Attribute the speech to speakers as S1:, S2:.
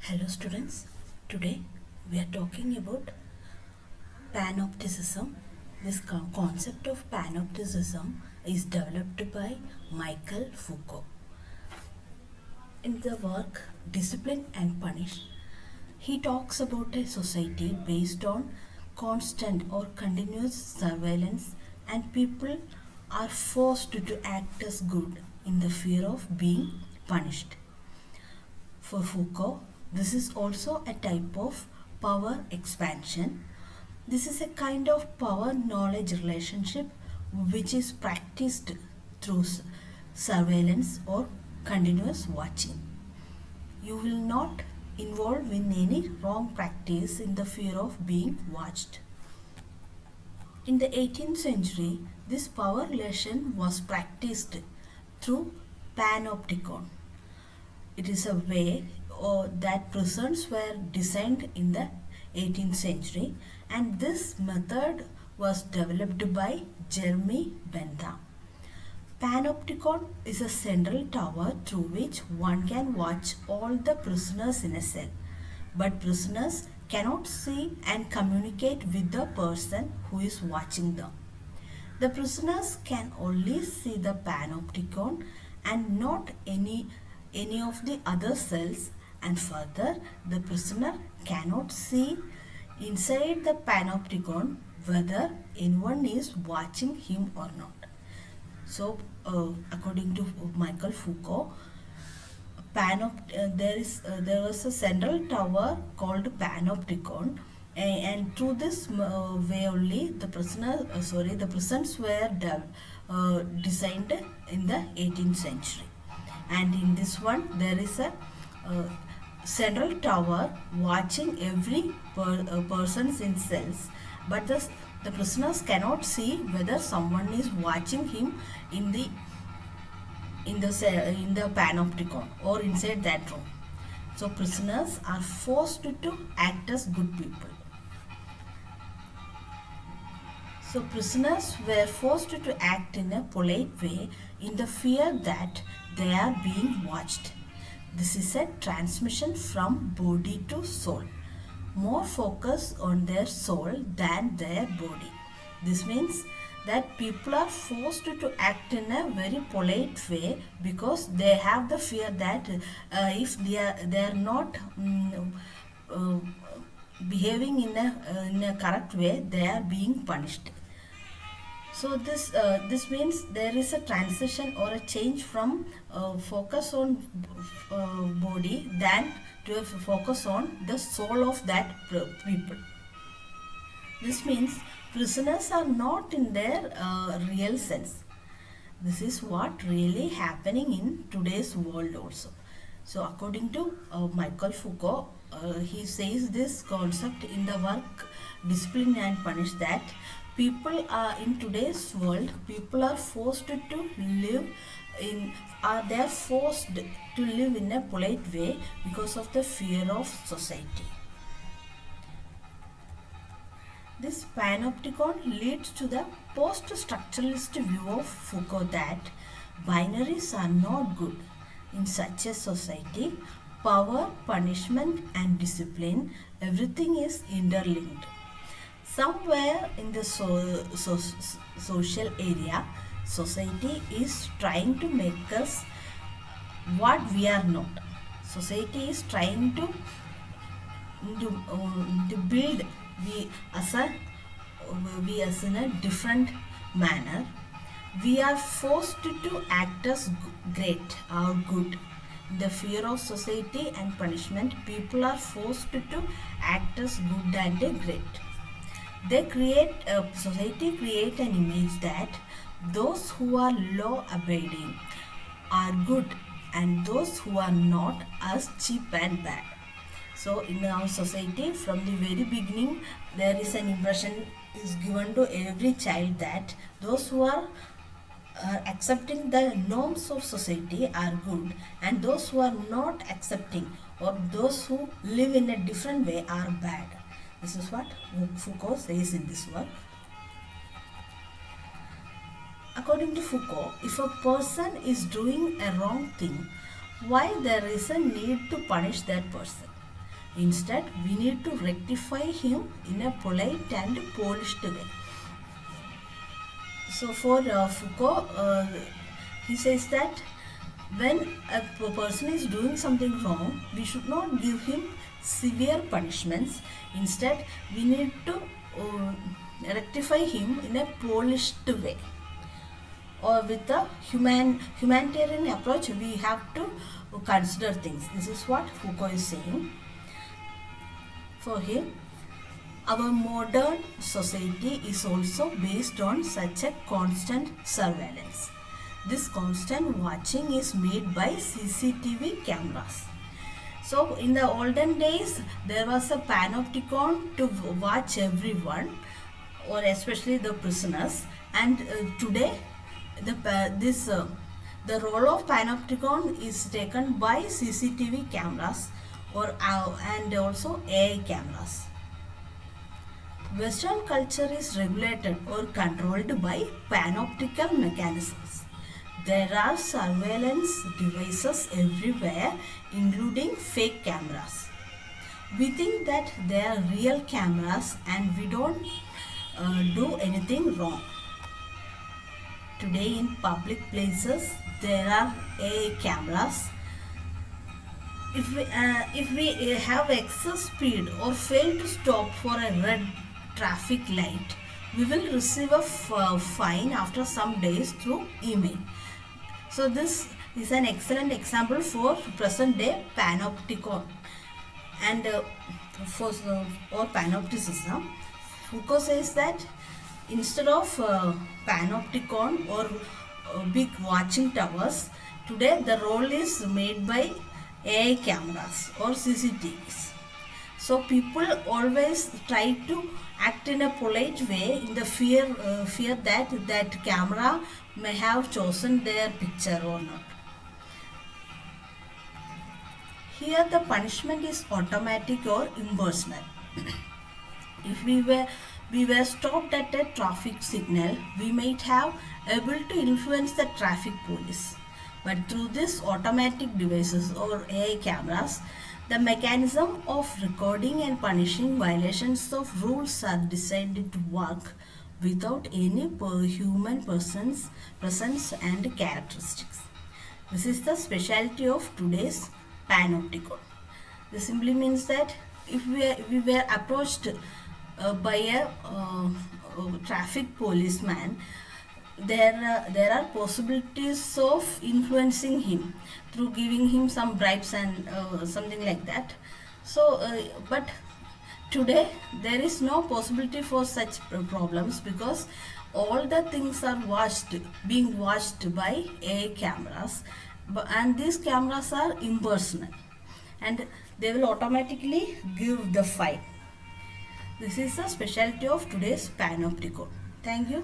S1: Hello students, today we are talking about Panopticism. This concept of Panopticism is developed by Michel Focoult. In the work Discipline and Punish, he talks about a society based on constant or continuous surveillance, and people are forced to act as good in the fear of being punished. For Foucault, this is also a type of power expansion. This is a kind of power knowledge relationship which is practiced through surveillance or continuous watching. You will not involve in any wrong practice in the fear of being watched. In the 18th century, this power relation was practiced through Panopticon. It is a way that prisons were designed in the 18th century, and this method was developed by Jeremy Bentham. Panopticon is a central tower through which one can watch all the prisoners in a cell, but prisoners cannot see and communicate with the person who is watching them. The prisoners can only see the Panopticon and not any of the other cells, and further the prisoner cannot see inside the Panopticon whether anyone is watching him or not. So according to Michel Focoult, there was a central tower called Panopticon, and through this way only the prisons were designed in the 18th century. And in this one there is a central tower watching every persons in cells, but the prisoners cannot see whether someone is watching him in the Panopticon or inside that room. So prisoners are forced to act as good people. So prisoners were forced to act in a polite way in the fear that they are being watched. This is a transmission from body to soul. More focus on their soul than their body. This means that people are forced to act in a very polite way because they have the fear that if they are not behaving in a correct way, they are being punished. So this means there is a transition or a change from focus on body than to a focus on the soul of that people. This means prisoners are not in their real sense. This is what really happening in today's world also. So according to Michel Focoult, he says this concept in the work Discipline and Punish, that people are in today's world, people are forced to live in a polite way because of the fear of society. This Panopticon leads to the post-structuralist view of Foucault that binaries are not good. In such a society, power, punishment and discipline, everything is interlinked. Somewhere in the social area, society is trying to make us what we are not. Society is trying to build we as in a different manner. We are forced to act as great or good. In the fear of society and punishment, people are forced to act as good and great. Society create an image that those who are law abiding are good and those who are not as cheap and bad. So in our society, from the very beginning, there is an impression is given to every child that those who are accepting the norms of society are good, and those who are not accepting or those who live in a different way are bad. This is what Foucault says in this work. According to Foucault, if a person is doing a wrong thing, why there is a need to punish that person? Instead, we need to rectify him in a polite and polished way. So for Foucault, he says that when a person is doing something wrong, we should not give him severe punishments. Instead, we need to rectify him in a polished way. Or with a humanitarian approach, we have to consider things. This is what Foucault is saying. For him, our modern society is also based on such a constant surveillance. This constant watching is made by CCTV cameras. So in the olden days, there was a panopticon to watch everyone, or especially the prisoners. And today, the role of panopticon is taken by CCTV cameras and also AI cameras. Western culture is regulated or controlled by panoptical mechanisms. There are surveillance devices everywhere, including fake cameras. We think that they are real cameras and we don't do anything wrong. Today in public places, there are AI cameras. If we have excess speed or fail to stop for a red traffic light, we will receive a fine after some days through email. So this is an excellent example for present day panopticon and or panopticism. Foucault says that instead of panopticon or big watching towers, today the role is made by AI cameras or CCTVs. So people always try to act in a polite way in the fear that camera may have chosen their picture or not. Here the punishment is automatic or impersonal. If we were stopped at a traffic signal, we might have able to influence the traffic police. But through these automatic devices or AI cameras, the mechanism of recording and punishing violations of rules are designed to work without any human presence and characteristics. This is the specialty of today's panopticon. This simply means that if we were approached by a traffic policeman, there are possibilities of influencing him through giving him some bribes and something like that. So but today there is no possibility for such problems, because all the things are being watched by AI cameras, and these cameras are impersonal and they will automatically give the fine. This is the specialty of today's panopticon. Thank you.